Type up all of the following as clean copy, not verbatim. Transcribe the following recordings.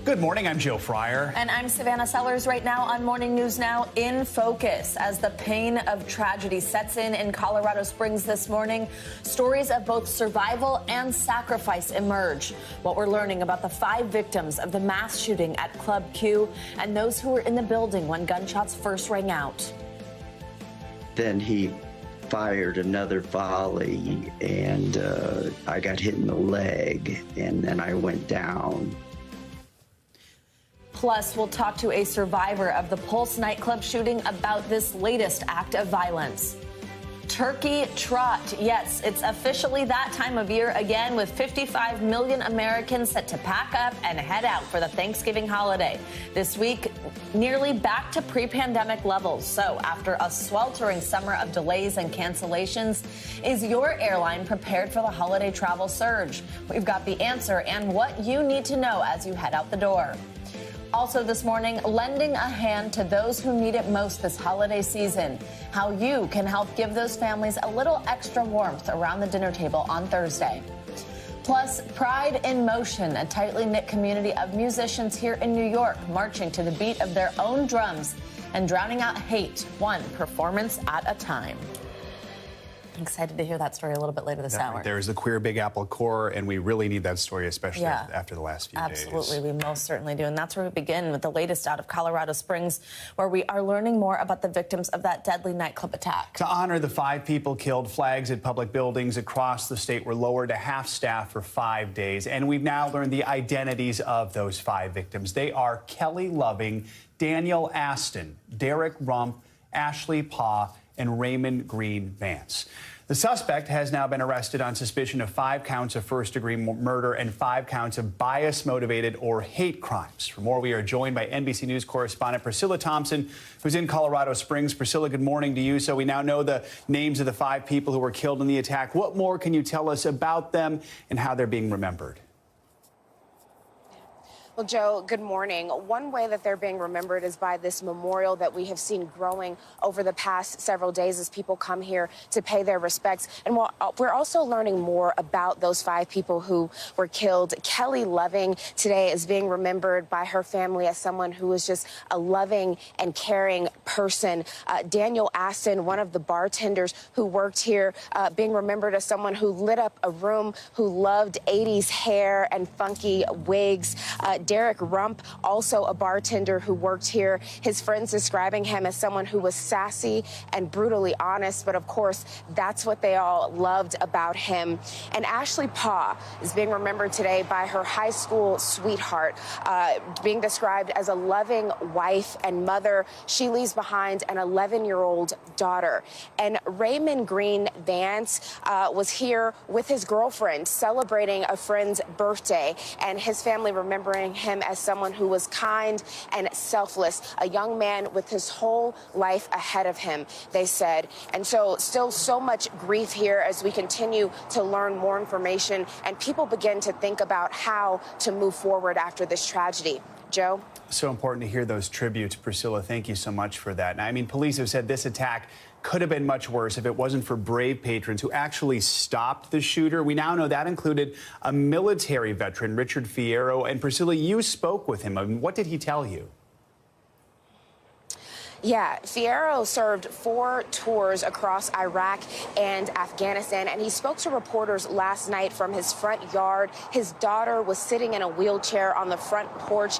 Good morning, I'm Joe Fryer. And I'm Savannah Sellers. Right now on Morning News Now, in focus as the pain of tragedy sets in Colorado Springs this morning. Stories of both survival and sacrifice emerge. What we're learning about the 5 victims of the mass shooting at Club Q and those who were in the building when gunshots first rang out. Then he fired another volley, and I got hit in the leg, and then I went down. Plus, we'll talk to a survivor of the Pulse nightclub shooting about this latest act of violence. Turkey Trot. Yes, it's officially that time of year again, with 55 million Americans set to pack up and head out for the Thanksgiving holiday. This week, nearly back to pre-pandemic levels. So after a sweltering summer of delays and cancellations, is your airline prepared for the holiday travel surge? We've got the answer and what you need to know as you head out the door. Also this morning, lending a hand to those who need it most this holiday season. How you can help give those families a little extra warmth around the dinner table on Thursday. Plus, Pride in Motion, a tightly knit community of musicians here in New York marching to the beat of their own drums and drowning out hate, one performance at a time. Excited to hear that story a little bit later this hour. There's the Queer Big Apple core, and we really need that story, especially after the last few days. Absolutely, we most certainly do. And that's where we begin with the latest out of Colorado Springs, where we are learning more about the victims of that deadly nightclub attack. To honor the 5 people killed, flags at public buildings across the state were lowered to half staff for 5 days. And we've now learned the identities of those 5 victims. They are Kelly Loving, Daniel Aston, Derek Rump, Ashley Paugh, and Raymond Green Vance. The suspect has now been arrested on suspicion of 5 counts of first-degree murder and 5 counts of bias-motivated or hate crimes. For more, we are joined by NBC News correspondent Priscilla Thompson, who's in Colorado Springs. Priscilla, good morning to you. So we now know the names of the 5 people who were killed in the attack. What more can you tell us about them and how they're being remembered? Well, Joe, good morning. One way that they're being remembered is by this memorial that we have seen growing over the past several days as people come here to pay their respects. And we're also learning more about those 5 people who were killed. Kelly Loving today is being remembered by her family as someone who was just a loving and caring person. Daniel Aston, one of the bartenders who worked here, being remembered as someone who lit up a room, who loved 80s hair and funky wigs. Derek Rump, also a bartender who worked here. His friends describing him as someone who was sassy and brutally honest, but of course, that's what they all loved about him. And Ashley Paugh is being remembered today by her high school sweetheart, being described as a loving wife and mother. She leaves behind an 11-year-old daughter. And Raymond Green Vance was here with his girlfriend celebrating a friend's birthday, and his family remembering him as someone who was kind and selfless, a young man with his whole life ahead of him, they said. And so still so much grief here as we continue to learn more information and people begin to think about how to move forward after this tragedy. Joe? So important to hear those tributes, Priscilla. Thank you so much for that. And I mean, police have said this attack could have been much worse if it wasn't for brave patrons who actually stopped the shooter. We now know that included a military veteran, Richard Fierro. And Priscilla, you spoke with him. I mean, what did he tell you? Yeah, Fierro served 4 tours across Iraq and Afghanistan, and he spoke to reporters last night from his front yard. His daughter was sitting in a wheelchair on the front porch,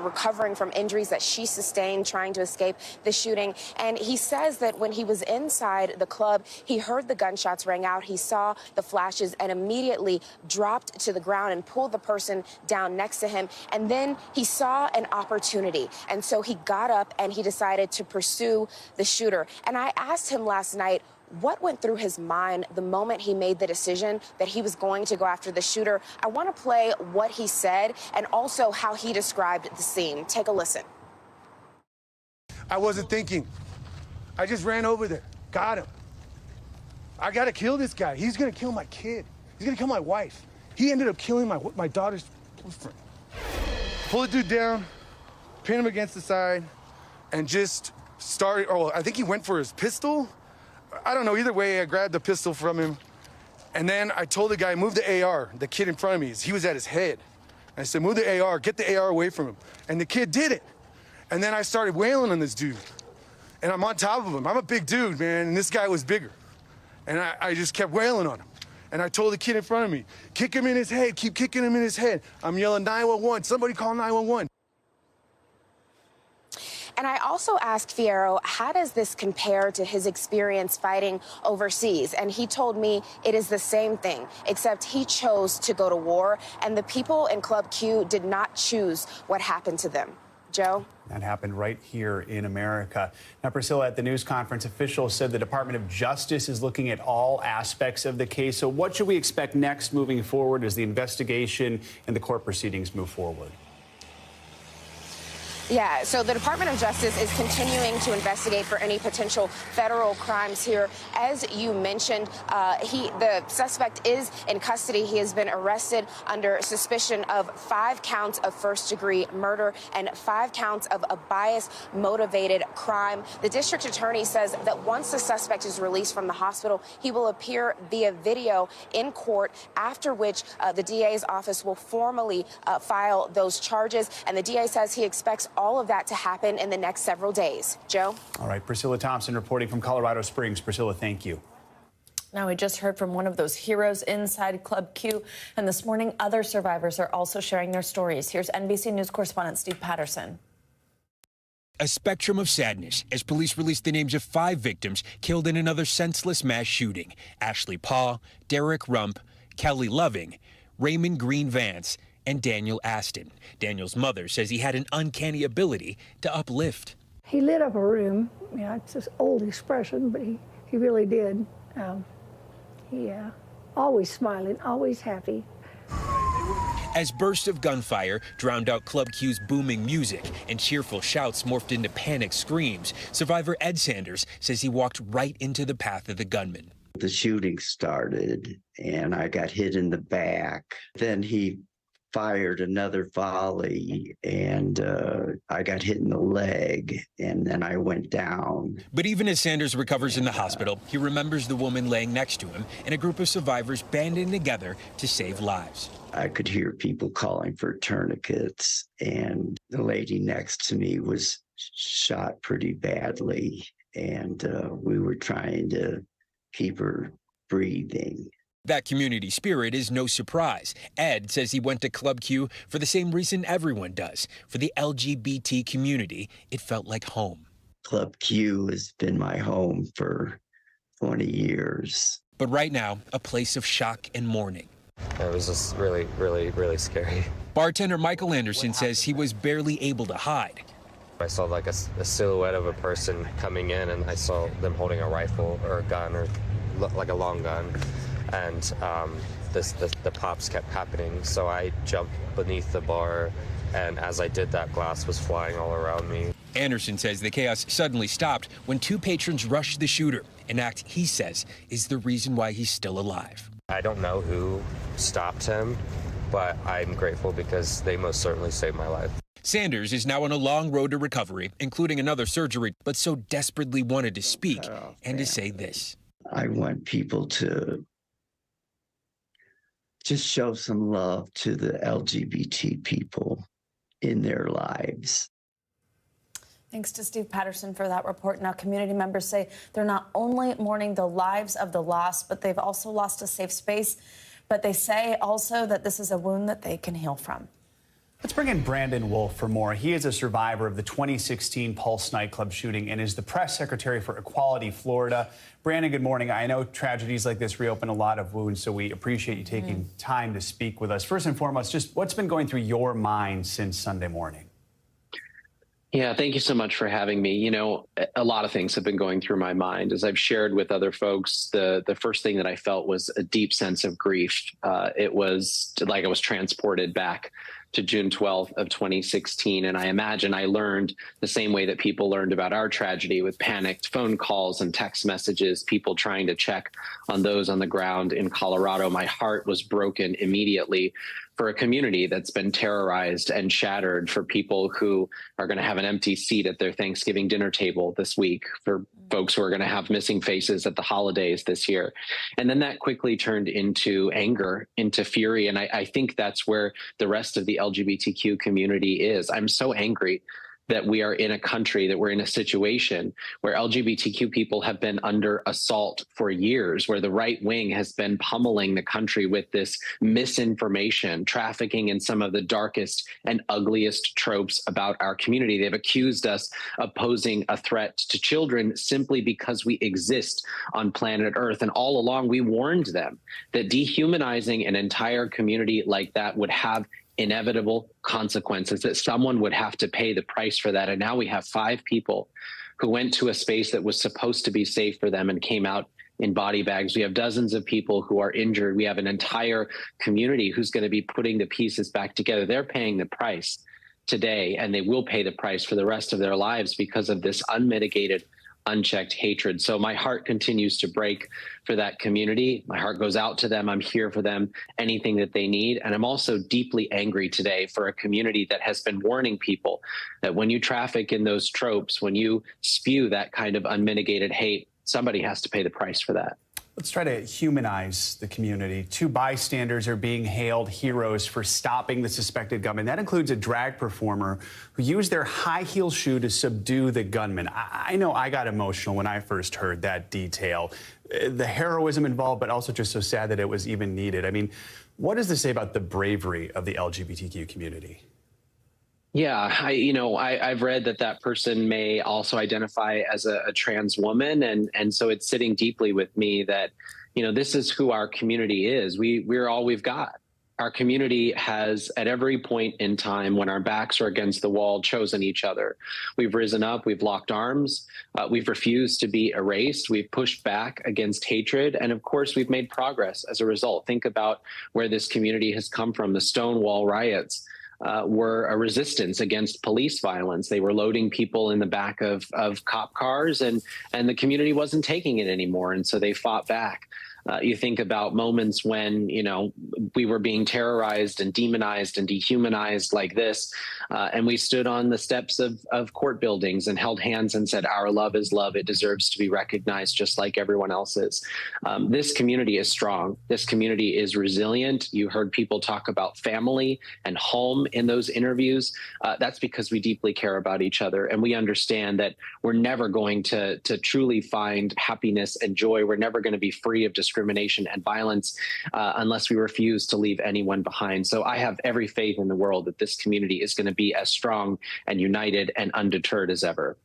recovering from injuries that she sustained trying to escape the shooting. And he says that when he was inside the club, he heard the gunshots ring out. He saw the flashes and immediately dropped to the ground and pulled the person down next to him. And then he saw an opportunity. And so he got up and he decided to pursue the shooter. And I asked him last night what went through his mind the moment he made the decision that he was going to go after the shooter. I want to play what he said and also how he described the scene. Take a listen. I wasn't thinking. I just ran over there, got him. I got to kill this guy. He's going to kill my kid. He's going to kill my wife. He ended up killing my daughter's boyfriend. Pull the dude down, pin him against the side, and just started, I think he went for his pistol. I don't know, either way, I grabbed the pistol from him. And then I told the guy, move the AR, the kid in front of me. He was at his head. I said, move the AR, get the AR away from him. And the kid did it. And then I started wailing on this dude. And I'm on top of him. I'm a big dude, man, and this guy was bigger. And I just kept wailing on him. And I told the kid in front of me, kick him in his head, keep kicking him in his head. I'm yelling 911, somebody call 911. And I also asked Fierro, how does this compare to his experience fighting overseas? And he told me it is the same thing, except he chose to go to war, and the people in Club Q did not choose what happened to them. Joe? That happened right here in America. Now, Priscilla, at the news conference, officials said the Department of Justice is looking at all aspects of the case. So what should we expect next moving forward as the investigation and the court proceedings move forward? Yeah, so the Department of Justice is continuing to investigate for any potential federal crimes here. As you mentioned, the suspect is in custody. He has been arrested under suspicion of 5 counts of first-degree murder and 5 counts of a bias-motivated crime. The district attorney says that once the suspect is released from the hospital, he will appear via video in court, after which the DA's office will formally file those charges. And the DA says he expects all of that to happen in the next several days. Joe? All right, Priscilla Thompson reporting from Colorado Springs. Priscilla, thank you. Now, we just heard from one of those heroes inside Club Q, and this morning other survivors are also sharing their stories. Here's NBC News correspondent Steve Patterson. A spectrum of sadness as police released the names of 5 victims killed in another senseless mass shooting. Ashley Paugh, Derek Rump, Kelly Loving, Raymond Green Vance, and Daniel Aston. Daniel's mother says he had an uncanny ability to uplift. He lit up a room. You know, it's this old expression, but he really did. Always smiling, always happy. As bursts of gunfire drowned out Club Q's booming music and cheerful shouts morphed into panicked screams, survivor Ed Sanders says he walked right into the path of the gunman. The shooting started, and I got hit in the back. Then he fired another volley, and I got hit in the leg, and then I went down. But even as Sanders recovers in the hospital, he remembers the woman laying next to him and a group of survivors banding together to save lives. I could hear people calling for tourniquets, and the lady next to me was shot pretty badly, and we were trying to keep her breathing. That community spirit is no surprise. Ed says he went to Club Q for the same reason everyone does. For the LGBT community, it felt like home. Club Q has been my home for 20 years. But right now, a place of shock and mourning. It was just really, really, really scary. Bartender Michael Anderson says he was barely able to hide. I saw like a silhouette of a person coming in, and I saw them holding a rifle or a gun, or like a long gun. And the pops kept happening, so I jumped beneath the bar, and as I did that, glass was flying all around me. Anderson says the chaos suddenly stopped when 2 patrons rushed the shooter, an act he says is the reason why he's still alive. I don't know who stopped him, but I'm grateful because they most certainly saved my life. Sanders is now on a long road to recovery, including another surgery, but so desperately wanted to speak and to say this. I want people to just show some love to the LGBT people in their lives. Thanks to Steve Patterson for that report. Now, community members say they're not only mourning the lives of the lost, but they've also lost a safe space. But they say also that this is a wound that they can heal from. Let's bring in Brandon Wolf for more. He is a survivor of the 2016 Pulse nightclub shooting and is the press secretary for Equality Florida. Brandon, good morning. I know tragedies like this reopen a lot of wounds, so we appreciate you taking time to speak with us. First and foremost, just what's been going through your mind since Sunday morning? Yeah, thank you so much for having me. You know, a lot of things have been going through my mind. As I've shared with other folks, the first thing that I felt was a deep sense of grief. It was like I was transported back to June 12th of 2016. And I imagine I learned the same way that people learned about our tragedy, with panicked phone calls and text messages, people trying to check on those on the ground in Colorado. My heart was broken immediately for a community that's been terrorized and shattered, for people who are going to have an empty seat at their Thanksgiving dinner table this week, for folks who are going to have missing faces at the holidays this year. And then that quickly turned into anger, into fury. And I think that's where the rest of the LGBTQ community is. I'm so angry that we are in a country, that we're in a situation where LGBTQ people have been under assault for years, where the right wing has been pummeling the country with this misinformation, trafficking in some of the darkest and ugliest tropes about our community. They've accused us of posing a threat to children simply because we exist on planet Earth. And all along, we warned them that dehumanizing an entire community like that would have inevitable consequences, that someone would have to pay the price for that. And now we have 5 people who went to a space that was supposed to be safe for them and came out in body bags. We have dozens of people who are injured. We have an entire community who's going to be putting the pieces back together. They're paying the price today, and they will pay the price for the rest of their lives because of this unmitigated, unchecked hatred. So my heart continues to break for that community. My heart goes out to them. I'm here for them, anything that they need. And I'm also deeply angry today for a community that has been warning people that when you traffic in those tropes, when you spew that kind of unmitigated hate, somebody has to pay the price for that. Let's try to humanize the community. 2 bystanders are being hailed heroes for stopping the suspected gunman. That includes a drag performer who used their high heel shoe to subdue the gunman. I know I got emotional when I first heard that detail. The heroism involved, but also just so sad that it was even needed. I mean, what does this say about the bravery of the LGBTQ community? Yeah, I've read that person may also identify as a trans woman. And so it's sitting deeply with me that, this is who our community is. We're all we've got. Our community has, at every point in time when our backs are against the wall, chosen each other. We've risen up, we've locked arms, we've refused to be erased, we've pushed back against hatred, and of course, we've made progress as a result. Think about where this community has come from. The Stonewall riots were a resistance against police violence. They were loading people in the back of cop cars, and the community wasn't taking it anymore, and so they fought back. You think about moments when, we were being terrorized and demonized and dehumanized like this, and we stood on the steps of court buildings and held hands and said, our love is love. It deserves to be recognized just like everyone else's. This community is strong. This community is resilient. You heard people talk about family and home in those interviews. That's because we deeply care about each other, and we understand that we're never going to truly find happiness and joy. We're never going to be free of discrimination and violence unless we refuse to leave anyone behind. So I have every faith in the world that this community is going to be as strong and united and undeterred as ever.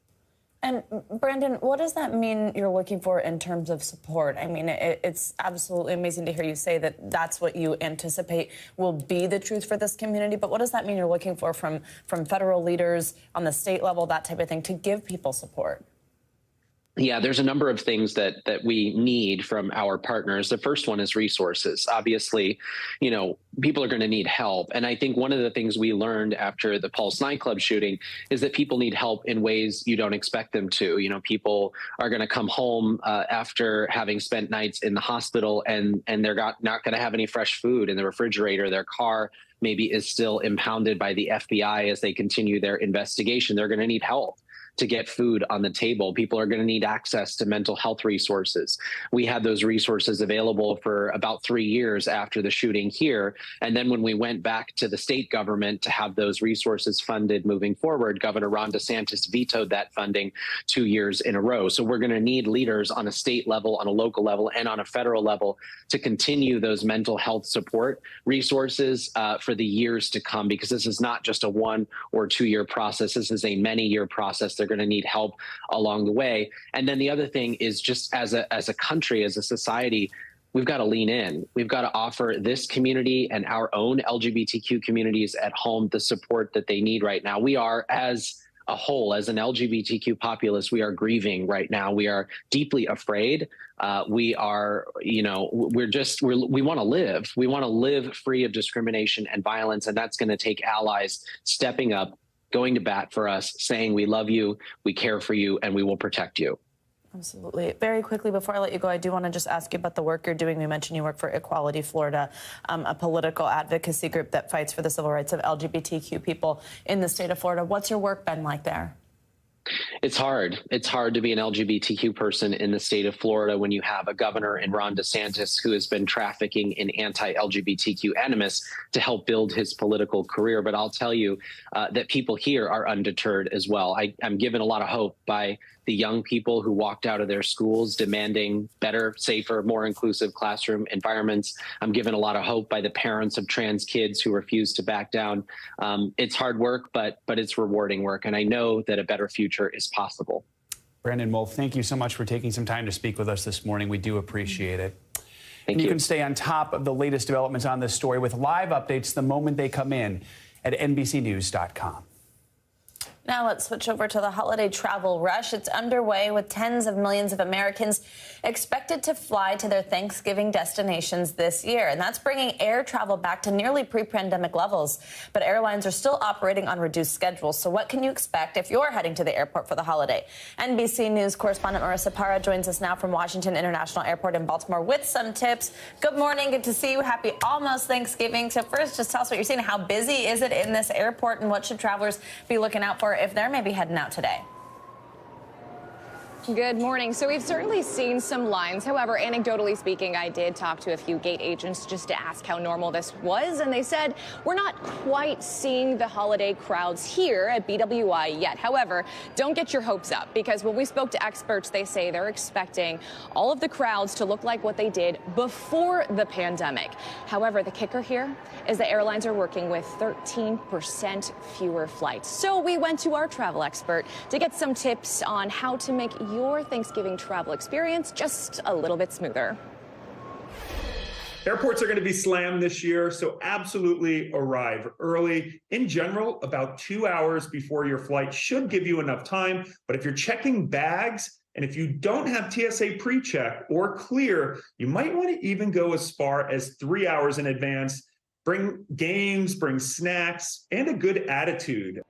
And Brandon, what does that mean you're looking for in terms of support? I mean, it's absolutely amazing to hear you say that that's what you anticipate will be the truth for this community. But what does that mean you're looking for from federal leaders on the state level, that type of thing, to give people support? Yeah, there's a number of things that we need from our partners. The first one is resources. Obviously, people are going to need help. And I think one of the things we learned after the Pulse nightclub shooting is that people need help in ways you don't expect them to. People are going to come home after having spent nights in the hospital, and they're not going to have any fresh food in the refrigerator. Their car maybe is still impounded by the FBI as they continue their investigation. They're going to need help to get food on the table. People are going to need access to mental health resources. We had those resources available for about 3 years after the shooting here. And then when we went back to the state government to have those resources funded moving forward, Governor Ron DeSantis vetoed that funding 2 years in a row. So we're going to need leaders on a state level, on a local level, and on a federal level to continue those mental health support resources for the years to come, because this is not just a 1 or 2 year process. This is a many-year process. They're going to need help along the way. And then the other thing is, just as a country, as a society, we've got to lean in. We've got to offer this community and our own LGBTQ communities at home the support that they need right now. We are, as a whole, as an LGBTQ populace, we are grieving right now. We are deeply afraid. We are, we want to live. We want to live free of discrimination and violence. And that's going to take allies stepping up, going to bat for us, saying we love you, we care for you, and we will protect you. Absolutely. Very quickly, before I let you go, I do want to just ask you about the work you're doing. We mentioned you work for Equality Florida, a political advocacy group that fights for the civil rights of LGBTQ people in the state of Florida. What's your work been like there? It's hard. It's hard to be an LGBTQ person in the state of Florida when you have a governor in Ron DeSantis who has been trafficking in anti-LGBTQ animus to help build his political career. But I'll tell you that people here are undeterred as well. I'm given a lot of hope by the young people who walked out of their schools demanding better, safer, more inclusive classroom environments. I'm given a lot of hope by the parents of trans kids who refuse to back down. It's hard work, but it's rewarding work. And I know that a better future is possible. Brandon Wolf, thank you so much for taking some time to speak with us this morning. We do appreciate it. Thank you. You can stay on top of the latest developments on this story with live updates the moment they come in at NBCnews.com. Now let's switch over to the holiday travel rush. It's underway with tens of millions of Americans expected to fly to their Thanksgiving destinations this year. And that's bringing air travel back to nearly pre-pandemic levels. But airlines are still operating on reduced schedules. So what can you expect if you're heading to the airport for the holiday? NBC News correspondent Marissa Parra joins us now from Washington International Airport in Baltimore with some tips. Good morning. Good to see you. Happy almost Thanksgiving. So first, just tell us what you're seeing. How busy is it in this airport and what should travelers be looking out for if they're maybe heading out today? Good morning. So we've certainly seen some lines. However, anecdotally speaking, I did talk to a few gate agents just to ask how normal this was. And they said we're not quite seeing the holiday crowds here at BWI yet. However, don't get your hopes up, because when we spoke to experts, they say they're expecting all of the crowds to look like what they did before the pandemic. However, the kicker here is the airlines are working with 13% fewer flights. So we went to our travel expert to get some tips on how to make your Thanksgiving travel experience just a little bit smoother. Airports are going to be slammed this year, so absolutely arrive early. In general, about 2 hours before your flight should give you enough time. But if you're checking bags and if you don't have TSA pre-check or clear, you might want to even go as far as 3 hours in advance. Bring games, bring snacks, and a good attitude.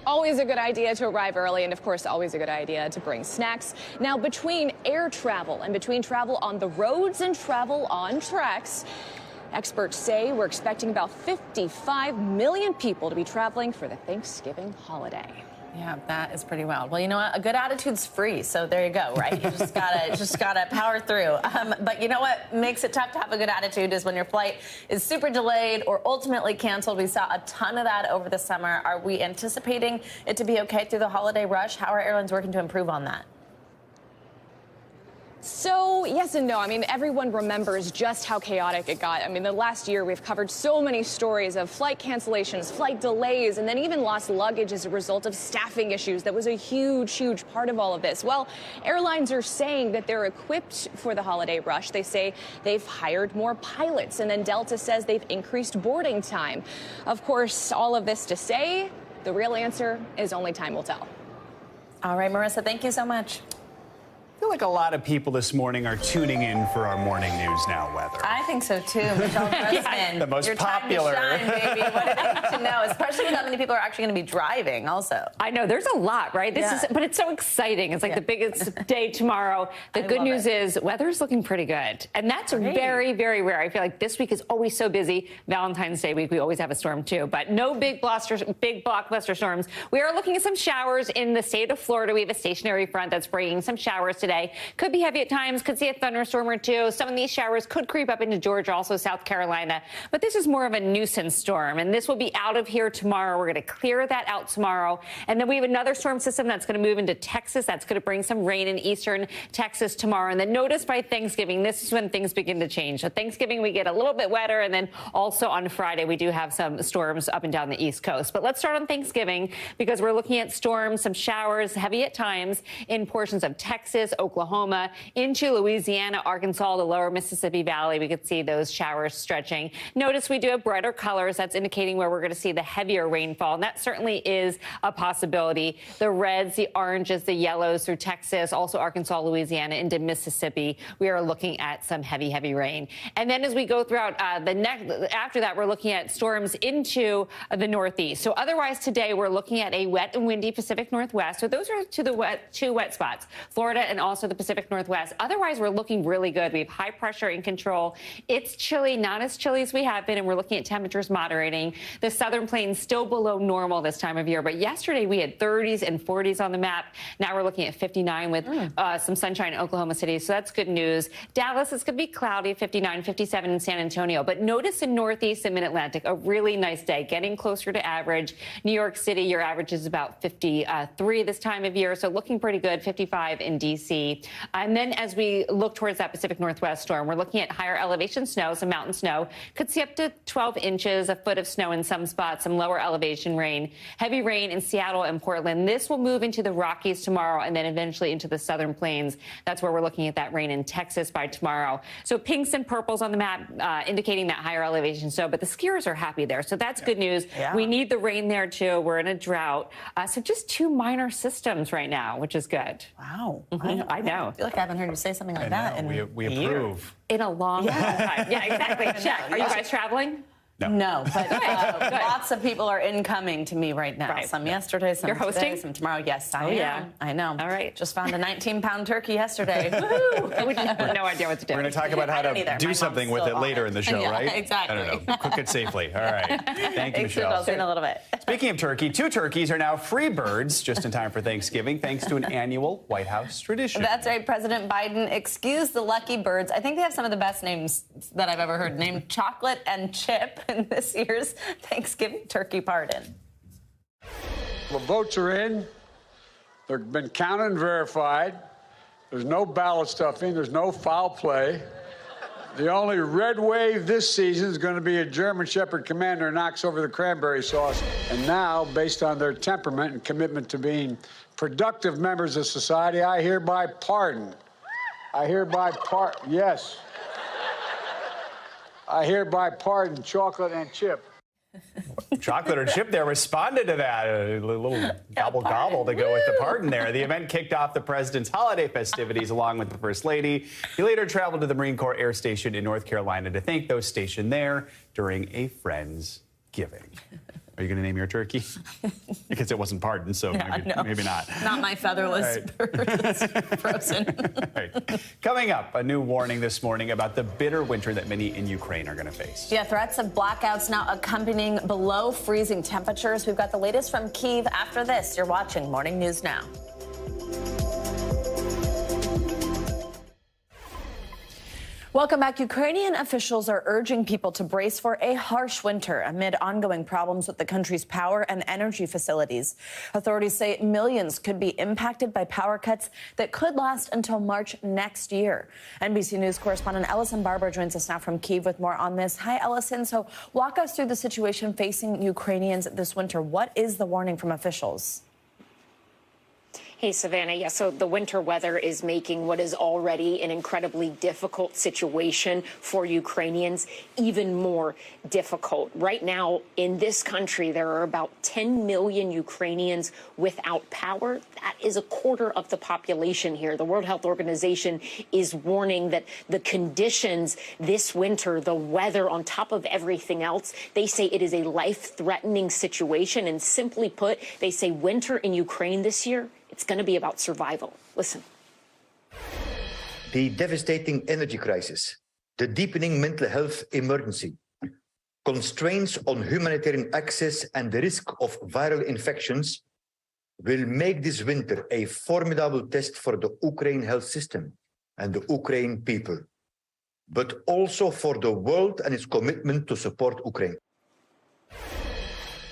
Always a good idea to arrive early, and of course, always a good idea to bring snacks. Now, between air travel and between travel on the roads and travel on tracks, experts say we're expecting about 55 million people to be traveling for the Thanksgiving holiday. Yeah, that is pretty wild. Well, you know what? A good attitude's free, so there you go, right? You just gotta power through. But you know what makes it tough to have a good attitude is when your flight is super delayed or ultimately canceled. We saw a ton of that over the summer. Are we anticipating it to be okay through the holiday rush? How are airlines working to improve on that? So, yes and no. I mean, everyone remembers just how chaotic it got. I mean, the last year we've covered so many stories of flight cancellations, flight delays, and then even lost luggage as a result of staffing issues. That was a huge, huge part of all of this. Well, airlines are saying that they're equipped for the holiday rush. They say they've hired more pilots, and then Delta says they've increased boarding time. Of course, all of this to say, the real answer is only time will tell. All right, Marissa, thank you so much. I feel like a lot of people this morning are tuning in for our morning news now weather. I think so too. Michelle Grossman, the most your popular. Time to shine, baby. What do you need to know? Especially with how many people are actually going to be driving. Also, I know there's a lot, right? But it's so exciting. It's like the biggest day tomorrow. The good news is weather's looking pretty good, and that's very, very rare. I feel like this week is always so busy. Valentine's Day week, we always have a storm too, but no big blockbuster storms. We are looking at some showers in the state of Florida. We have a stationary front that's bringing some showers today. Could be heavy at times, could see a thunderstorm or two. Some of these showers could creep up into Georgia, also South Carolina. But this is more of a nuisance storm, and this will be out of here tomorrow. We're going to clear that out tomorrow. And then we have another storm system that's going to move into Texas. That's going to bring some rain in eastern Texas tomorrow. And then notice by Thanksgiving, this is when things begin to change. So Thanksgiving, we get a little bit wetter. And then also on Friday, we do have some storms up and down the East Coast. But let's start on Thanksgiving because we're looking at storms, some showers, heavy at times in portions of Texas, Oklahoma into Louisiana, Arkansas, the lower Mississippi Valley. We could see those showers stretching. Notice we do have brighter colors. That's indicating where we're going to see the heavier rainfall. And that certainly is a possibility. The reds, the oranges, the yellows through Texas, also Arkansas, Louisiana, into Mississippi. We are looking at some heavy, heavy rain. And then as we go throughout after that, we're looking at storms into the Northeast. So otherwise today, we're looking at a wet and windy Pacific Northwest. So those are two wet spots, Florida and also the Pacific Northwest. Otherwise, we're looking really good. We have high pressure in control. It's chilly, not as chilly as we have been, and we're looking at temperatures moderating. The southern plains still below normal this time of year, but yesterday we had 30s and 40s on the map. Now we're looking at 59 with some sunshine in Oklahoma City, so that's good news. Dallas is going to be cloudy, 59, 57 in San Antonio, but notice in Northeast and Mid-Atlantic, a really nice day, getting closer to average. New York City, your average is about 53 this time of year, so looking pretty good, 55 in D.C. And then as we look towards that Pacific Northwest storm, we're looking at higher elevation snow, some mountain snow. Could see up to 12 inches, a foot of snow in some spots, some lower elevation rain. Heavy rain in Seattle and Portland. This will move into the Rockies tomorrow and then eventually into the southern plains. That's where we're looking at that rain in Texas by tomorrow. So pinks and purples on the map indicating that higher elevation snow, but the skiers are happy there. So that's good news. Yeah. We need the rain there too. We're in a drought. So just two minor systems right now, which is good. Wow. I know. I feel like I haven't heard you say something like that. We approve. In a long time. Yeah, exactly. Check. Are you guys traveling? No, but lots of people are incoming to me right now. Some yesterday, some today, some tomorrow. Yes, I am. I know. All right. Just found a 19-pound turkey yesterday. We have no idea what to do. We're going to talk about how to do something with it later in the show, right? Exactly. I don't know. Cook it safely. All right. Thank you, Michelle. I'll see in a little bit. Speaking of turkey, 2 turkeys are now free birds just in time for Thanksgiving, thanks to an annual White House tradition. That's right. President Biden excused the lucky birds. I think they have some of the best names that I've ever heard, named Chocolate and Chip in this year's Thanksgiving turkey pardon. The votes are in. They've been counted and verified. There's no ballot stuffing. There's no foul play. The only red wave this season is going to be a German Shepherd Commander who knocks over the cranberry sauce. And now, based on their temperament and commitment to being productive members of society, I hereby pardon. Yes. I hereby pardon Chocolate and Chip. Chocolate or Chip there responded to that. A little gobble to go with the pardon there. The event kicked off the president's holiday festivities along with the First Lady. He later traveled to the Marine Corps Air Station in North Carolina to thank those stationed there during a Friendsgiving. Are you going to name your turkey? Because it wasn't pardoned, so maybe not. Not my featherless bird that's frozen. Right. Coming up, a new warning this morning about the bitter winter that many in Ukraine are going to face. Yeah, threats of blackouts now accompanying below freezing temperatures. We've got the latest from Kyiv after this. You're watching Morning News Now. Welcome back. Ukrainian officials are urging people to brace for a harsh winter amid ongoing problems with the country's power and energy facilities. Authorities say millions could be impacted by power cuts that could last until March next year. NBC News correspondent Ellison Barber joins us now from Kyiv with more on this. Hi, Ellison. So walk us through the situation facing Ukrainians this winter. What is the warning from officials? Hey, Savannah. Yeah, so the winter weather is making what is already an incredibly difficult situation for Ukrainians even more difficult. Right now in this country, there are about 10 million Ukrainians without power. That is a quarter of the population here. The World Health Organization is warning that the conditions this winter, the weather on top of everything else, they say it is a life-threatening situation. And simply put, they say winter in Ukraine this year, it's going to be about survival. Listen. The devastating energy crisis, the deepening mental health emergency, constraints on humanitarian access and the risk of viral infections will make this winter a formidable test for the Ukraine health system and the Ukraine people, but also for the world and its commitment to support Ukraine.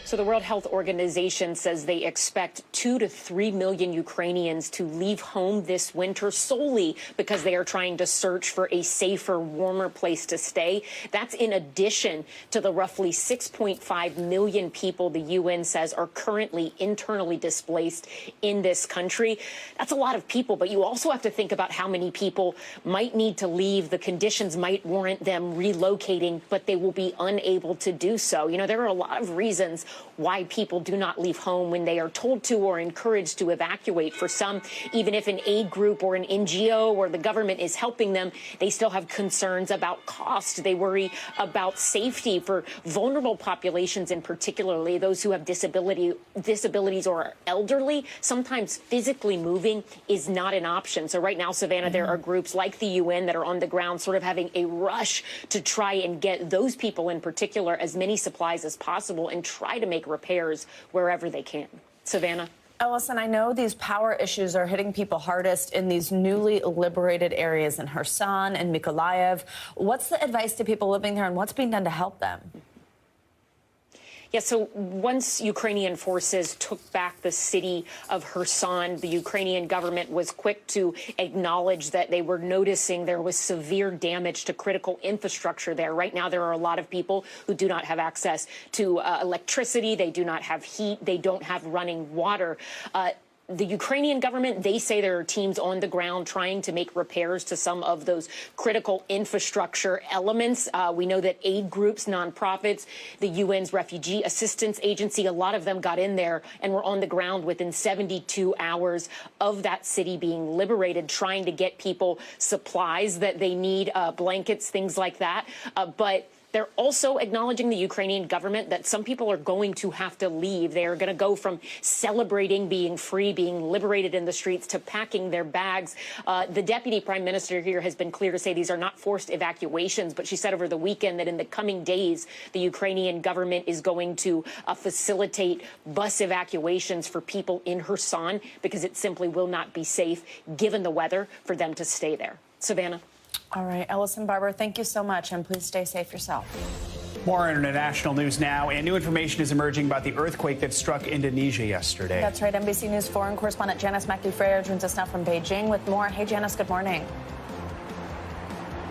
So the World Health Organization says they expect 2 to 3 million Ukrainians to leave home this winter solely because they are trying to search for a safer, warmer place to stay. That's in addition to the roughly 6.5 million people the UN says are currently internally displaced in this country. That's a lot of people, but you also have to think about how many people might need to leave. The conditions might warrant them relocating, but they will be unable to do so. You know, there are a lot of reasons why people do not leave home when they are told to or encouraged to evacuate. For some, even if an aid group or an NGO or the government is helping them, they still have concerns about cost. They worry about safety for vulnerable populations, and particularly those who have disabilities or are elderly. Sometimes physically moving is not an option. So right now, Savannah, there are groups like the UN that are on the ground sort of having a rush to try and get those people in particular as many supplies as possible and try to make repairs wherever they can. Savannah? Ellison, I know these power issues are hitting people hardest in these newly liberated areas in Kherson and Mykolaiv. What's the advice to people living there, and what's being done to help them? Yeah, so once Ukrainian forces took back the city of Kherson, the Ukrainian government was quick to acknowledge that they were noticing there was severe damage to critical infrastructure there. Right now, there are a lot of people who do not have access to electricity. They do not have heat. They don't have running water. The Ukrainian government, they say there are teams on the ground trying to make repairs to some of those critical infrastructure elements. We know that aid groups, nonprofits, the UN's Refugee Assistance Agency, a lot of them got in there and were on the ground within 72 hours of that city being liberated, trying to get people supplies that they need, blankets, things like that. But they're also acknowledging the Ukrainian government that some people are going to have to leave. They are going to go from celebrating being free, being liberated in the streets, to packing their bags. The deputy prime minister here has been clear to say these are not forced evacuations, but she said over the weekend that in the coming days, the Ukrainian government is going to facilitate bus evacuations for people in Kherson because it simply will not be safe, given the weather, for them to stay there. Savannah? All right, Ellison Barber, thank you so much, and please stay safe yourself. More international news now, and new information is emerging about the earthquake that struck Indonesia yesterday. That's right. NBC News foreign correspondent Janice Mackey-Freyer joins us now from Beijing with more. Hey, Janice, good morning.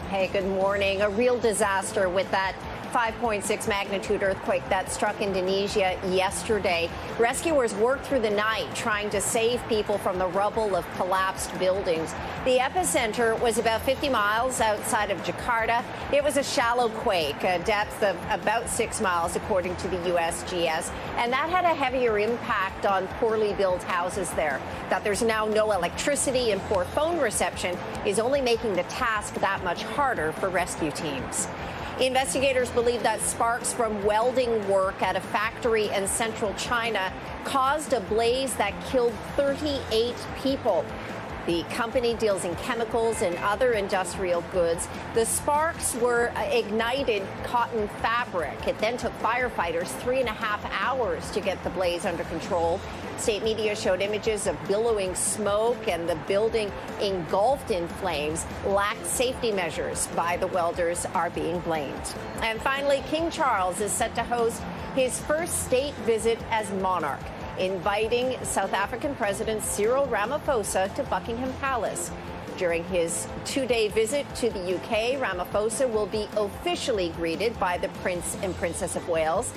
Hey, good morning. A real disaster with that 5.6 magnitude earthquake that struck Indonesia yesterday. Rescuers worked through the night trying to save people from the rubble of collapsed buildings. The epicenter was about 50 miles outside of Jakarta. It was a shallow quake, a depth of about 6 miles, according to the USGS, and that had a heavier impact on poorly built houses there. That there's now no electricity and poor phone reception is only making the task that much harder for rescue teams. Investigators believe that sparks from welding work at a factory in central China caused a blaze that killed 38 people. The company deals in chemicals and other industrial goods. The sparks were ignited cotton fabric. It then took firefighters 3.5 hours to get the blaze under control. State media showed images of billowing smoke, and the building engulfed in flames. Lacked safety measures by the welders are being blamed. And finally, King Charles is set to host his first state visit as monarch, inviting South African President Cyril Ramaphosa to Buckingham Palace. During his 2-day visit to the UK, Ramaphosa will be officially greeted by the Prince and Princess of Wales,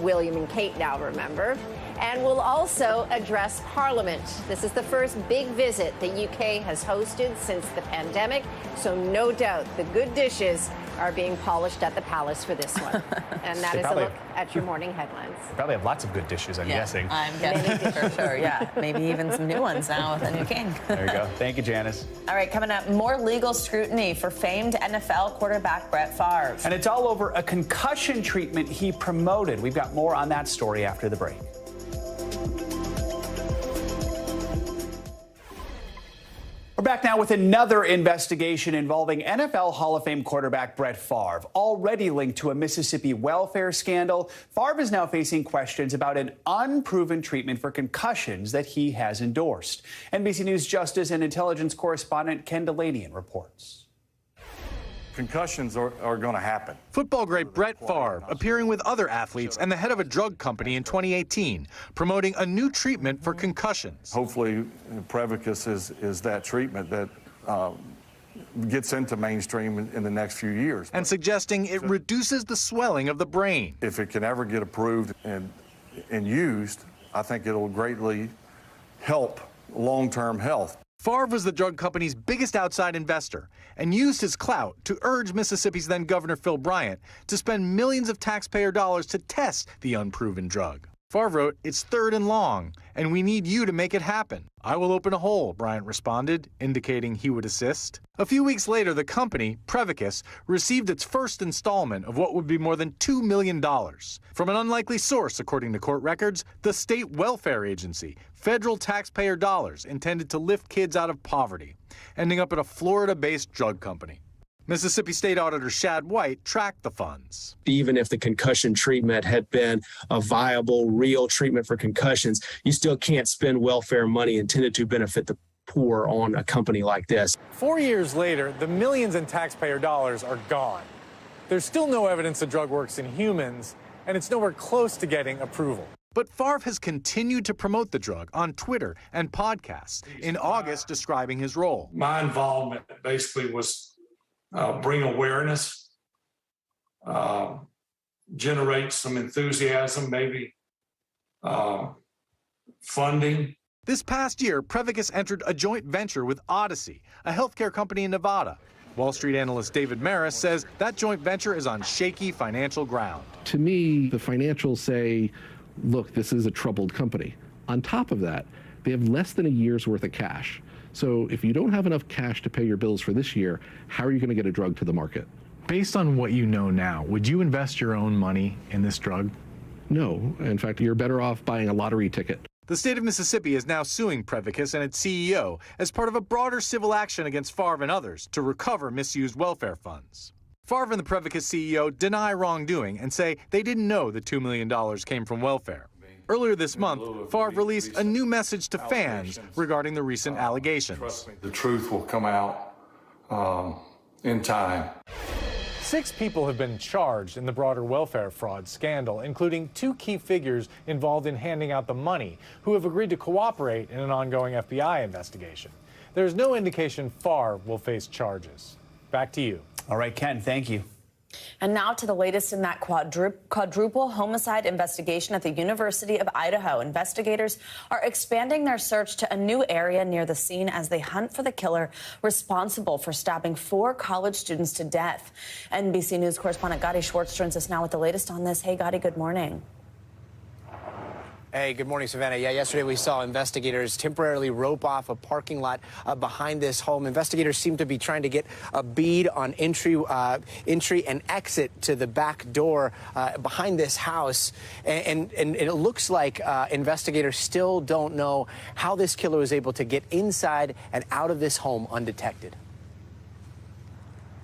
William and Kate now, remember, and will also address Parliament. This is the first big visit the UK has hosted since the pandemic, so no doubt the good dishes are being polished at the palace for this one. And that is a look at your morning headlines. They probably have lots of good dishes, I'm guessing. I'm guessing for sure, yeah. Maybe even some new ones now with the new king. There you go. Thank you, Janice. All right, coming up, more legal scrutiny for famed NFL quarterback Brett Favre. And it's all over a concussion treatment he promoted. We've got more on that story after the break. We're back now with another investigation involving NFL Hall of Fame quarterback Brett Favre, already linked to a Mississippi welfare scandal. Favre is now facing questions about an unproven treatment for concussions that he has endorsed. NBC News Justice and Intelligence correspondent Ken Delanian reports. concussions are going to happen. Football great Brett Favre appearing with other athletes and the head of a drug company in 2018, promoting a new treatment for concussions. Hopefully, Prevacus is that treatment that gets into mainstream in the next few years. And suggesting it reduces the swelling of the brain. If it can ever get approved and used, I think it'll greatly help long-term health. Favre was the drug company's biggest outside investor and used his clout to urge Mississippi's then Governor Phil Bryant to spend millions of taxpayer dollars to test the unproven drug. Favre wrote, "It's third and long, and we need you to make it happen." "I will open a hole," Bryant responded, indicating he would assist. A few weeks later, the company, Prevacus, received its first installment of what would be more than $2 million. From an unlikely source, according to court records, the state welfare agency, federal taxpayer dollars intended to lift kids out of poverty, ending up at a Florida-based drug company. Mississippi State Auditor Shad White tracked the funds. Even if the concussion treatment had been a viable, real treatment for concussions, you still can't spend welfare money intended to benefit the poor on a company like this. 4 years later, the millions in taxpayer dollars are gone. There's still no evidence the drug works in humans, and it's nowhere close to getting approval. But Favre has continued to promote the drug on Twitter and podcasts, in August describing his role. My involvement basically was bring awareness, generate some enthusiasm, maybe funding. This past year, Prevacus entered a joint venture with Odyssey, a healthcare company in Nevada. Wall Street analyst David Maris says that joint venture is on shaky financial ground. To me, the financials say, look, this is a troubled company. On top of that, they have less than a year's worth of cash. So if you don't have enough cash to pay your bills for this year, how are you going to get a drug to the market? Based on what you know now, would you invest your own money in this drug? No. In fact, you're better off buying a lottery ticket. The state of Mississippi is now suing Prevacus and its CEO as part of a broader civil action against Favre and others to recover misused welfare funds. Favre and the Prevacus CEO deny wrongdoing and say they didn't know the $2 million came from welfare. Earlier this month, Favre released a new message to fans regarding the recent allegations. The truth will come out in time. 6 people have been charged in the broader welfare fraud scandal, including 2 key figures involved in handing out the money, who have agreed to cooperate in an ongoing FBI investigation. There's no indication Favre will face charges. Back to you. All right, Ken, thank you. And now to the latest in that quadruple homicide investigation at the University of Idaho. Investigators are expanding their search to a new area near the scene as they hunt for the killer responsible for stabbing 4 college students to death. NBC News correspondent Gadi Schwartz joins us now with the latest on this. Hey, Gadi, good morning. Hey, good morning, Savannah. Yeah, yesterday we saw investigators temporarily rope off a parking lot behind this home. Investigators seem to be trying to get a bead on entry and exit to the back door behind this house. And it looks like investigators still don't know how this killer was able to get inside and out of this home undetected.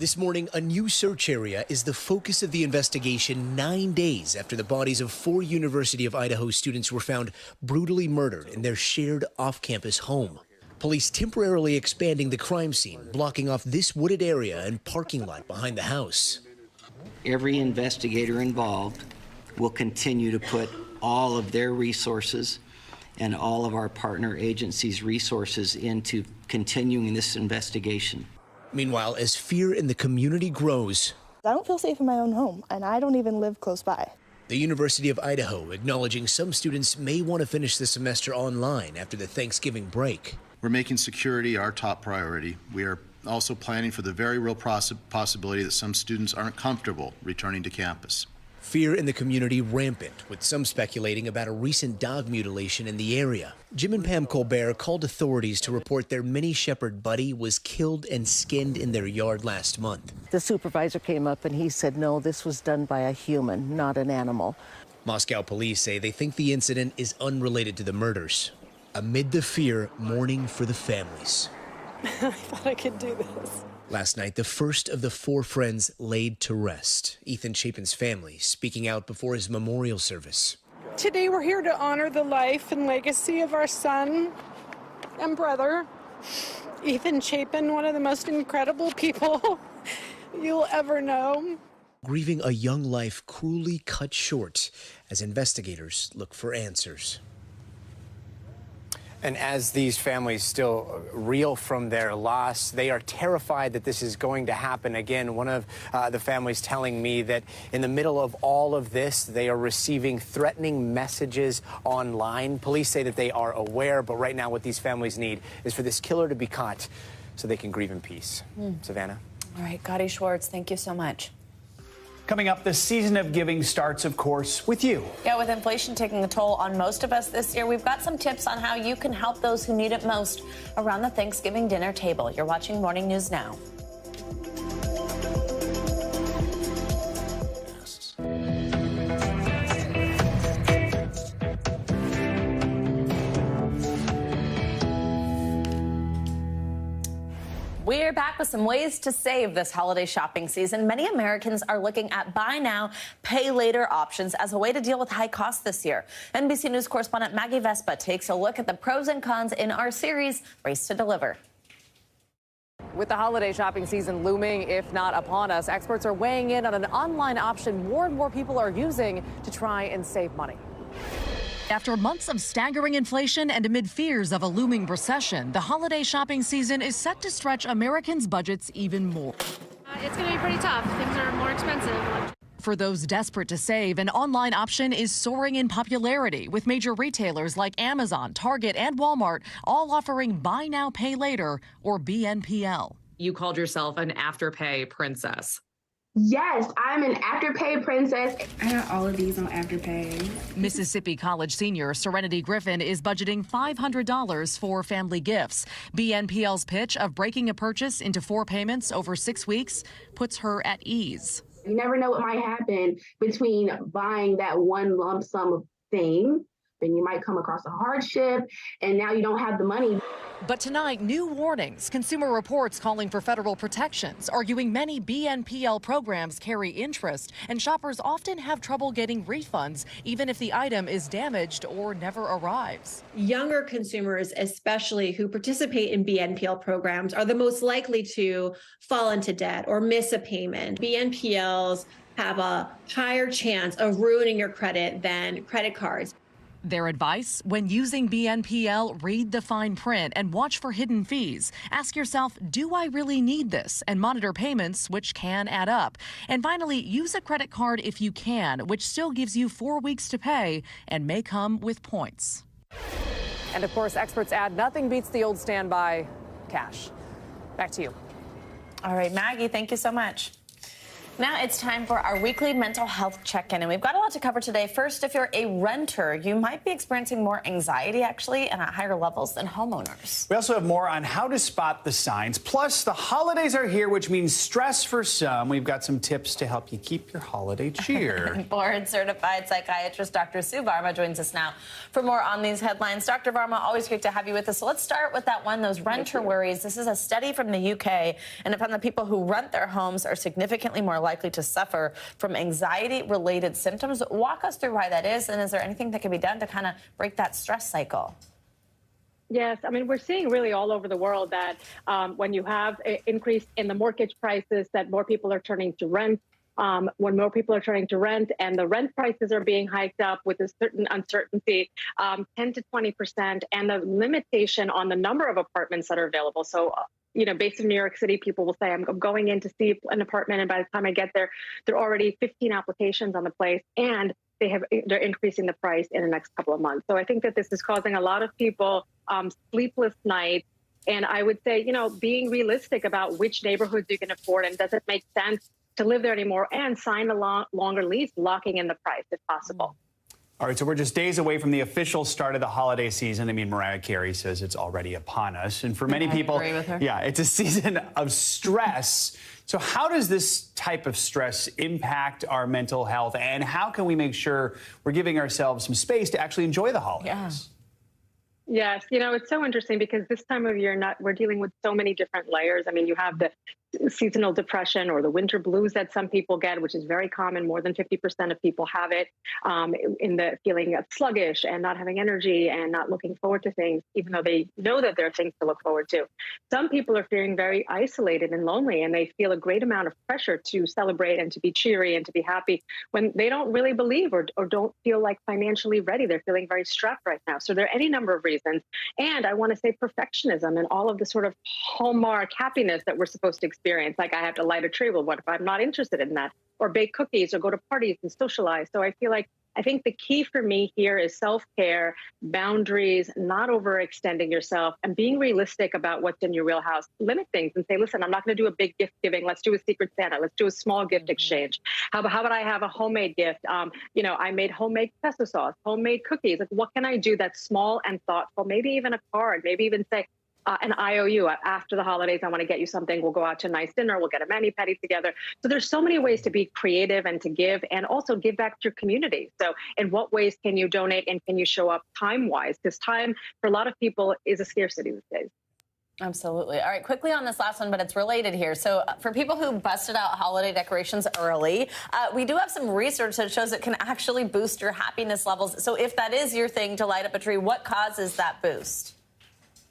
This morning, a new search area is the focus of the investigation 9 days after the bodies of 4 University of Idaho students were found brutally murdered in their shared off-campus home. Police temporarily expanding the crime scene, blocking off this wooded area and parking lot behind the house. Every investigator involved will continue to put all of their resources and all of our partner agencies' resources into continuing this investigation. Meanwhile, as fear in the community grows, I don't feel safe in my own home, and I don't even live close by. The University of Idaho acknowledging some students may want to finish the semester online after the Thanksgiving break. We're making security our top priority. We are also planning for the very real possibility that some students aren't comfortable returning to campus. Fear in the community rampant, with some speculating about a recent dog mutilation in the area. Jim and Pam Colbert called authorities to report their mini shepherd Buddy was killed and skinned in their yard last month. The supervisor came up and he said, no, this was done by a human, not an animal. Moscow police say they think the incident is unrelated to the murders. Amid the fear, mourning for the families. I thought I could do this. Last night, the first of the 4 friends laid to rest. Ethan Chapin's family speaking out before his memorial service. Today we're here to honor the life and legacy of our son and brother, Ethan Chapin, one of the most incredible people you'll ever know. Grieving a young life cruelly cut short as investigators look for answers. And as these families still reel from their loss, they are terrified that this is going to happen again. One of the families telling me that in the middle of all of this, they are receiving threatening messages online. Police say that they are aware, but right now what these families need is for this killer to be caught so they can grieve in peace. Savannah? All right, Gotti Schwartz, thank you so much. Coming up, the season of giving starts, of course, with you. Yeah, with inflation taking a toll on most of us this year, we've got some tips on how you can help those who need it most around the Thanksgiving dinner table. You're watching Morning News Now. We're back with some ways to save this holiday shopping season. Many Americans are looking at buy now, pay later options as a way to deal with high costs this year. NBC News correspondent Maggie Vespa takes a look at the pros and cons in our series, Race to Deliver. With the holiday shopping season looming, if not upon us, experts are weighing in on an online option more and more people are using to try and save money. After months of staggering inflation and amid fears of a looming recession, the holiday shopping season is set to stretch Americans' budgets even more. It's going to be pretty tough. Things are more expensive. For those desperate to save, an online option is soaring in popularity, with major retailers like Amazon, Target, and Walmart all offering buy now, pay later, or BNPL. You called yourself an Afterpay princess. Yes, I'm an Afterpay princess. I got all of these on Afterpay. Mississippi College senior Serenity Griffin is budgeting $500 for family gifts. BNPL's pitch of breaking a purchase into 4 payments over 6 weeks puts her at ease. You never know what might happen between buying that one lump sum of thing. Then you might come across a hardship, and now you don't have the money. But tonight, new warnings. Consumer Reports calling for federal protections, arguing many BNPL programs carry interest, and shoppers often have trouble getting refunds, even if the item is damaged or never arrives. Younger consumers, especially who participate in BNPL programs, are the most likely to fall into debt or miss a payment. BNPLs have a higher chance of ruining your credit than credit cards. Their advice: when using BNPL, read the fine print and watch for hidden fees. Ask yourself, do I really need this? And monitor payments, which can add up. And finally, use a credit card if you can, which still gives you 4 weeks to pay and may come with points. And of course, experts add nothing beats the old standby, cash. Back to you. All right, Maggie, thank you so much. Now it's time for our weekly mental health check-in, and we've got a lot to cover today. First, if you're a renter, you might be experiencing more anxiety, actually, and at higher levels than homeowners. We also have more on how to spot the signs. Plus, the holidays are here, which means stress for some. We've got some tips to help you keep your holiday cheer. Board-certified psychiatrist Dr. Sue Varma joins us now for more on these headlines. Dr. Varma, always great to have you with us. So let's start with that one, those renter worries. This is a study from the UK, and it found that people who rent their homes are significantly more likely to suffer from anxiety-related symptoms. Walk us through why that is, and is there anything that can be done to kind of break that stress cycle? Yes, I mean, we're seeing really all over the world that when you have an increase in the mortgage prices, that more people are turning to rent. When more people are turning to rent and the rent prices are being hiked up with a certain uncertainty, 10 to 20%, and the limitation on the number of apartments that are available. So, based in New York City, people will say, I'm going in to see an apartment, and by the time I get there, there are already 15 applications on the place, and they're increasing the price in the next couple of months. So I think that this is causing a lot of people sleepless nights. And I would say, being realistic about which neighborhoods you can afford, and does it make sense to live there anymore, and sign a longer lease, locking in the price if possible. All right, so we're just days away from the official start of the holiday season. I mean, Mariah Carey says it's already upon us. And for many people, agree with her. Yeah, it's a season of stress. So how does this type of stress impact our mental health? And how can we make sure we're giving ourselves some space to actually enjoy the holidays? Yeah. Yes, it's so interesting because this time of year, we're dealing with so many different layers. I mean, you have the seasonal depression or the winter blues that some people get, which is very common. More than 50% of people have it, in the feeling of sluggish and not having energy and not looking forward to things, even though they know that there are things to look forward to. Some people are feeling very isolated and lonely, and they feel a great amount of pressure to celebrate and to be cheery and to be happy when they don't really believe or don't feel like financially ready. They're feeling very strapped right now. So there are any number of reasons. And I want to say perfectionism and all of the sort of hallmark happiness that we're supposed to experience. Like, I have to light a tree. Well, what if I'm not interested in that? Or bake cookies or go to parties and socialize. So I think the key for me here is self-care, boundaries, not overextending yourself, and being realistic about what's in your wheelhouse. Limit things and say, listen, I'm not going to do a big gift giving. Let's do a Secret Santa. Let's do a small gift exchange. How about I have a homemade gift? I made homemade pesto sauce, homemade cookies. Like, what can I do that's small and thoughtful? Maybe even a card. Maybe even say, an IOU. After the holidays, I want to get you something. We'll go out to a nice dinner. We'll get a mani-pedi together. So there's so many ways to be creative and to give, and also give back to your community. So in what ways can you donate, and can you show up time-wise? Because time for a lot of people is a scarcity these days. Absolutely. All right, quickly on this last one, but it's related here. So for people who busted out holiday decorations early, we do have some research that shows it can actually boost your happiness levels. So if that is your thing, to light up a tree, what causes that boost?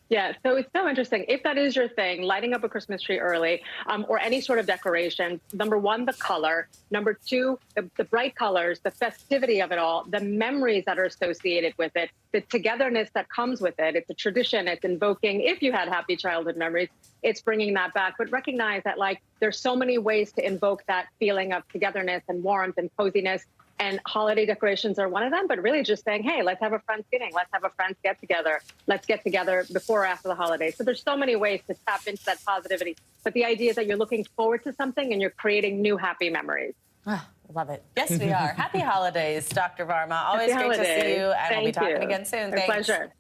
Yeah, so it's so interesting. If that is your thing, lighting up a Christmas tree early, or any sort of decoration, number one, the color. Number two, the bright colors, the festivity of it all, the memories that are associated with it, the togetherness that comes with it. It's a tradition. It's invoking, if you had happy childhood memories, it's bringing that back. But recognize that, like, there's so many ways to invoke that feeling of togetherness and warmth and coziness. And holiday decorations are one of them, but really just saying, hey, let's have a Friendsgiving. Let's have a friends get together. Let's get together before or after the holidays. So there's so many ways to tap into that positivity. But the idea is that you're looking forward to something and you're creating new happy memories. Love it. Yes, we are. Happy holidays, Dr. Varma. Always great to see you, and we'll be talking again soon. Thanks. Pleasure.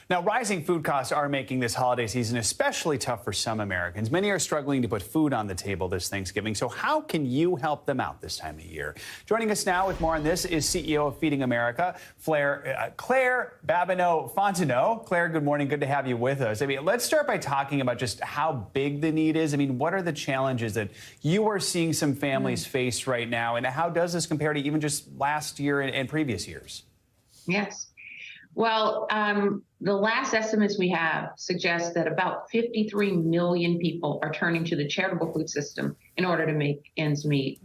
Now, rising food costs are making this holiday season especially tough for some Americans. Many are struggling to put food on the table this Thanksgiving. So how can you help them out this time of year? Joining us now with more on this is CEO of Feeding America, Claire Babineau-Fontenot. Claire, good morning. Good to have you with us. I mean, let's start by talking about just how big the need is. I mean, what are the challenges that you are seeing some families face right now? And how does this compare to even just last year and previous years? Yes. Well, the last estimates we have suggest that about 53 million people are turning to the charitable food system in order to make ends meet.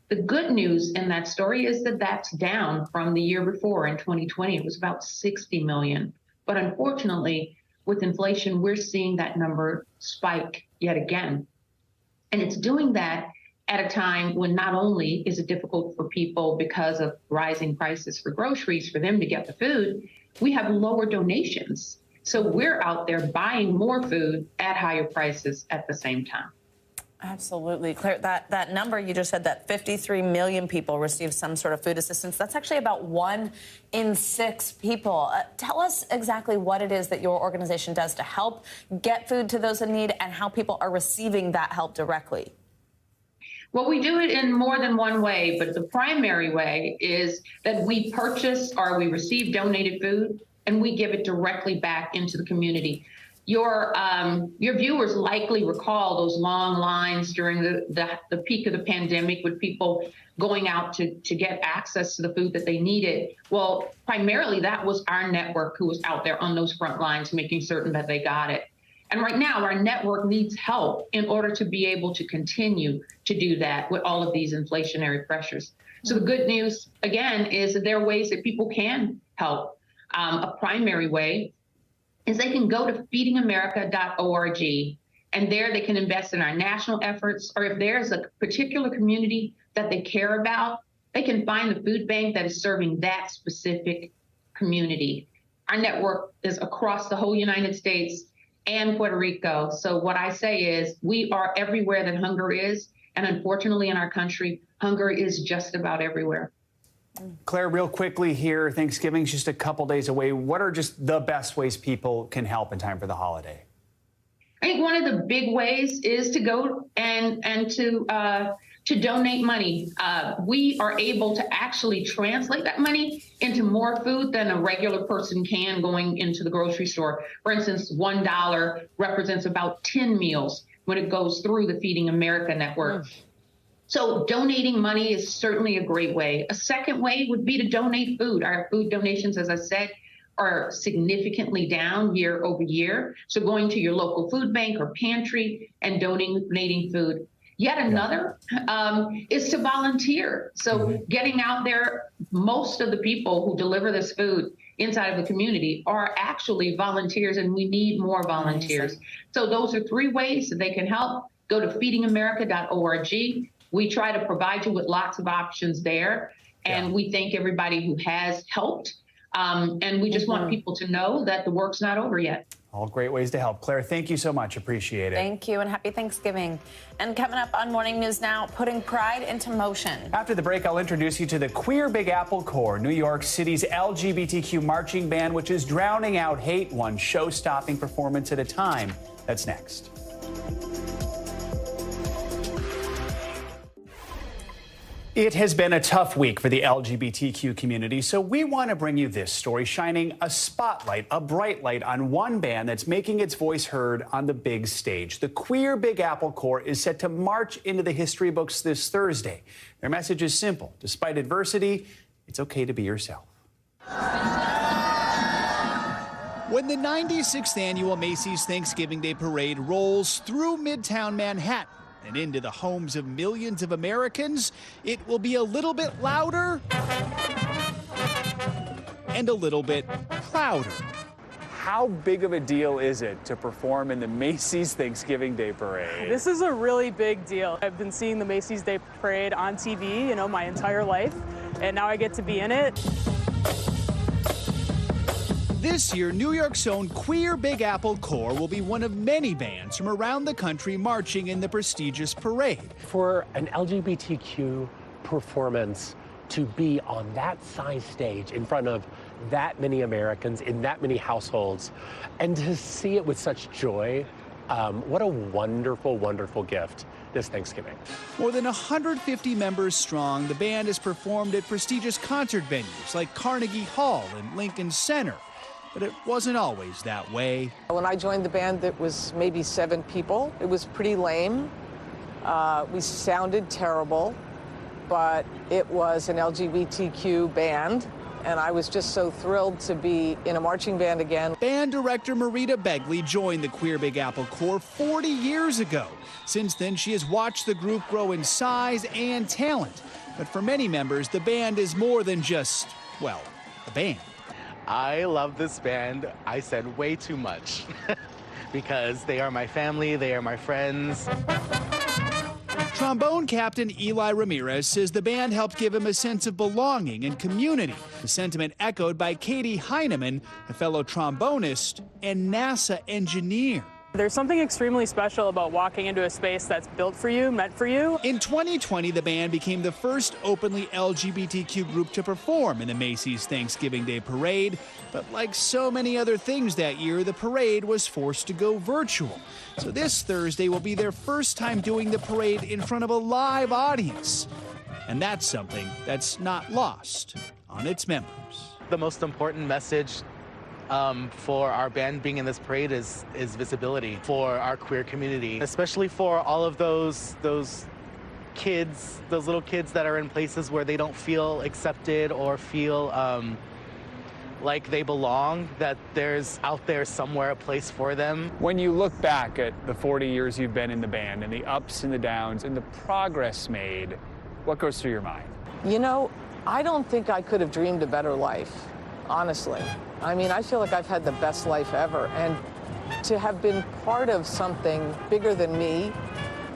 The good news in that story is that that's down from the year before. In 2020, it was about 60 million. But unfortunately, with inflation, we're seeing that number spike yet again. And it's doing that at a time when not only is it difficult for people because of rising prices for groceries for them to get the food, we have lower donations. So we're out there buying more food at higher prices at the same time. Absolutely. Claire, that number you just said, that 53 million people receive some sort of food assistance, that's actually about 1 in 6 people. Tell us exactly what it is that your organization does to help get food to those in need, and how people are receiving that help directly. Well, we do it in more than one way, but the primary way is that we purchase or we receive donated food and we give it directly back into the community. Your viewers likely recall those long lines during the peak of the pandemic with people going out to get access to the food that they needed. Well, primarily that was our network who was out there on those front lines making certain that they got it. And right now, our network needs help in order to be able to continue to do that with all of these inflationary pressures. So the good news, again, is that there are ways that people can help. A primary way is they can go to feedingamerica.org, and there they can invest in our national efforts, or if there's a particular community that they care about, they can find the food bank that is serving that specific community. Our network is across the whole United States and Puerto Rico. So what I say is we are everywhere that hunger is. And unfortunately in our country, hunger is just about everywhere. Claire, real quickly here, Thanksgiving's just a couple days away. What are just the best ways people can help in time for the holiday? I think one of the big ways is to go and to donate money. We are able to actually translate that money into more food than a regular person can going into the grocery store. For instance, $1 represents about 10 meals. when it goes through the Feeding America network. So donating money is certainly a great way. A second way would be to donate food. Our food donations, as I said, are significantly down year over year. So going to your local food bank or pantry and donating food. Yet another is to volunteer. So getting out there, most of the people who deliver this food inside of the community are actually volunteers, and we need more volunteers. So those are 3 ways that they can help. Go to feedingamerica.org. We try to provide you with lots of options there, and we thank everybody who has helped. And we just want people to know that the work's not over yet. All great ways to help. Claire, thank you so much. Appreciate it. Thank you, and happy Thanksgiving. And coming up on Morning News Now, putting pride into motion. After the break, I'll introduce you to the Queer Big Apple Corps, New York City's LGBTQ marching band, which is drowning out hate one show-stopping performance at a time. That's next. It has been a tough week for the LGBTQ community, so we want to bring you this story, shining a spotlight, a bright light on one band that's making its voice heard on the big stage. The Queer Big Apple Corps is set to march into the history books this Thursday. Their message is simple. Despite adversity, it's okay to be yourself. When the 96th annual Macy's Thanksgiving Day Parade rolls through Midtown Manhattan and into the homes of millions of Americans, it will be a little bit louder and a little bit prouder. How big of a deal is it to perform in the Macy's Thanksgiving Day Parade? This is a really big deal. I've been seeing the Macy's Day Parade on TV, my entire life, and now I get to be in it. This year, New York's own Queer Big Apple Corps will be one of many bands from around the country marching in the prestigious parade. For an LGBTQ performance to be on that size stage in front of that many Americans in that many households, and to see it with such joy, what a wonderful, wonderful gift this Thanksgiving. More than 150 members strong, the band has performed at prestigious concert venues like Carnegie Hall and Lincoln Center. But it wasn't always that way. When I joined the band, there was maybe 7 people. It was pretty lame. We sounded terrible, but it was an LGBTQ band, and I was just so thrilled to be in a marching band again. Band director Marita Begley joined the Queer Big Apple Corps 40 years ago. Since then, she has watched the group grow in size and talent. But for many members, the band is more than just, well, a band. I love this band. I said way too much because they are my family, they are my friends. Trombone captain Eli Ramirez says the band helped give him a sense of belonging and community, a sentiment echoed by Katie Heineman, a fellow trombonist and NASA engineer. There's something extremely special about walking into a space that's built for you, meant for you. In 2020, the band became the first openly LGBTQ group to perform in the Macy's Thanksgiving Day Parade. But like so many other things that year, the parade was forced to go virtual. So this Thursday will be their first time doing the parade in front of a live audience. And that's something that's not lost on its members. The most important message for our band being in this parade is visibility for our queer community, especially for all of those kids, those little kids that are in places where they don't feel accepted or feel like they belong, that there's out there somewhere a place for them. When you look back at the 40 years you've been in the band and the ups and the downs and the progress made, what goes through your mind? I don't think I could have dreamed a better life, honestly. I mean, I feel like I've had the best life ever, and to have been part of something bigger than me,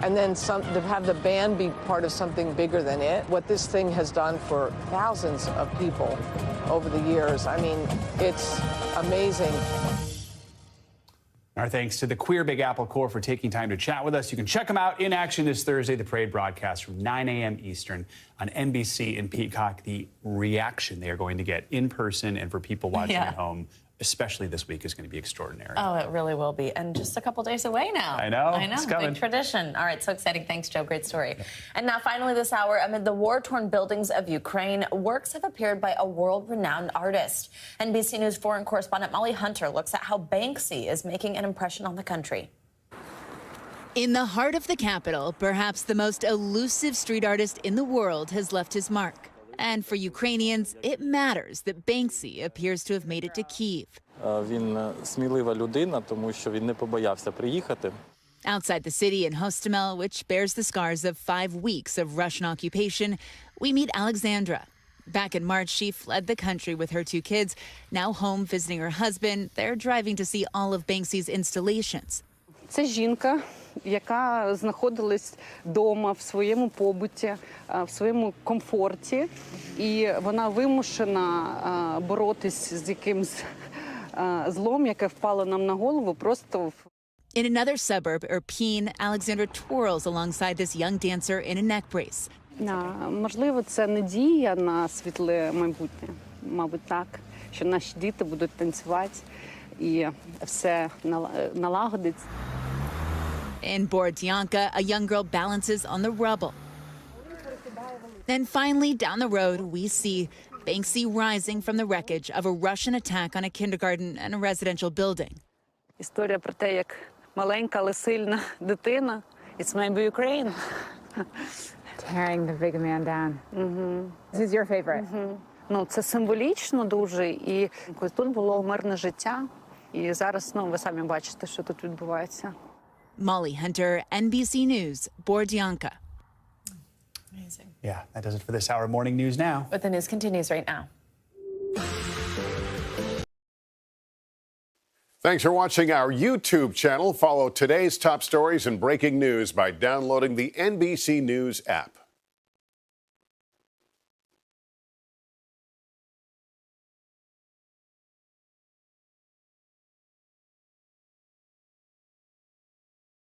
and then to have the band be part of something bigger than it, what this thing has done for thousands of people over the years, I mean, it's amazing. Our thanks to the Queer Big Apple Corps for taking time to chat with us. You can check them out in action this Thursday, the parade broadcast from 9 a.m. Eastern on NBC and Peacock. The reaction they are going to get in person and for people watching at home, especially this week, is going to be extraordinary. Oh, it really will be. And just a couple days away now. I know. It's coming. Big tradition. All right, so exciting. Thanks, Joe. Great story. And now, finally, this hour, amid the war-torn buildings of Ukraine, works have appeared by a world-renowned artist. NBC News foreign correspondent Molly Hunter looks at how Banksy is making an impression on the country. In the heart of the capital, perhaps the most elusive street artist in the world has left his mark. And for Ukrainians, it matters that Banksy appears to have made it to Kyiv. Він смілива людина, тому що він не побоявся приїхати. Outside the city in Hostomel, which bears the scars of 5 weeks of Russian occupation, we meet Alexandra. Back in March, she fled the country with her 2 kids. Now home visiting her husband, they're driving to see all of Banksy's installations. Це жінка, яка знаходилась вдома в своєму побуті, в своєму комфорті, і вона вимушена боротись з якимсь злом, яке впало нам на голову просто. In another suburb, Irpin, Alexandra twirls alongside this young dancer in a neck brace. Можливо, це надія на світле майбутнє. Мабуть, так, що наші діти будуть танцювати і все налагодиться. In Borodyanka, a young girl balances on the rubble. Then finally, down the road, we see Banksy rising from the wreckage of a Russian attack on a kindergarten and a residential building. Історія про те, як маленька, але сильна дитина. It's maybe Ukraine. Tearing the big man down. This is your favorite. Ну, це символічно дуже. І тут було мирне життя. І зараз, ви самі бачите, що тут відбувається. Molly Hunter, NBC News, Borodyanka. Amazing. Yeah, that does it for this hour. Morning News Now. But the news continues right now. Thanks for watching our YouTube channel. Follow today's top stories and breaking news by downloading the NBC News app.